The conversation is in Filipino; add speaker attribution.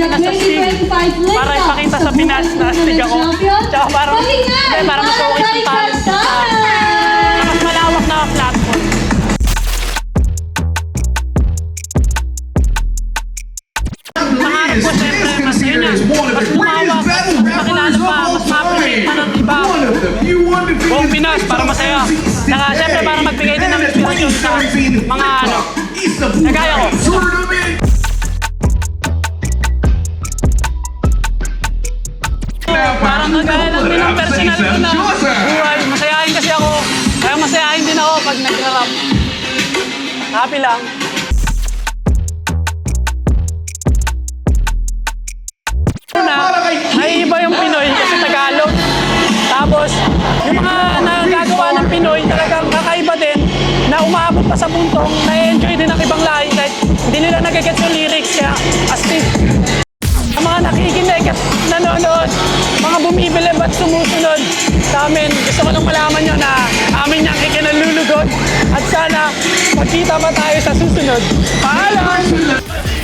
Speaker 1: nasa stage para ipakita sa Pinas na astig ako. Tsaka para masukit yung talent ko sa mas malawak na platform. Pangarap ko siyempre mas yun yan, mas lumawak, makilala pa, mas ma-appreciate pa ng iba. Buong Pinas para masaya. Saka siyempre para magbigay din ng inspirasyon sa mga kagaya ko. Parang kagaya lang din ang personal ko na buhay. Masayahin kasi ako. Kaya masayahin din ako pag nag-rap. Happy lang. Naiiba yung Pinoy kasi Tagalog. Tapos, yung mga nagagawa ng Pinoy talagang kakaiba din na umabot pa sa puntong na-enjoy din ng ibang lahi kahit hindi nila nagigets yung lyrics kaya astig. Ang mga nakikinig at nanonood, mga bumibili ba't sumusunod sa amin. Gusto ko lang malaman nyo na amin niyang ikinalulugod at sana magkita pa tayo sa susunod. Paalam!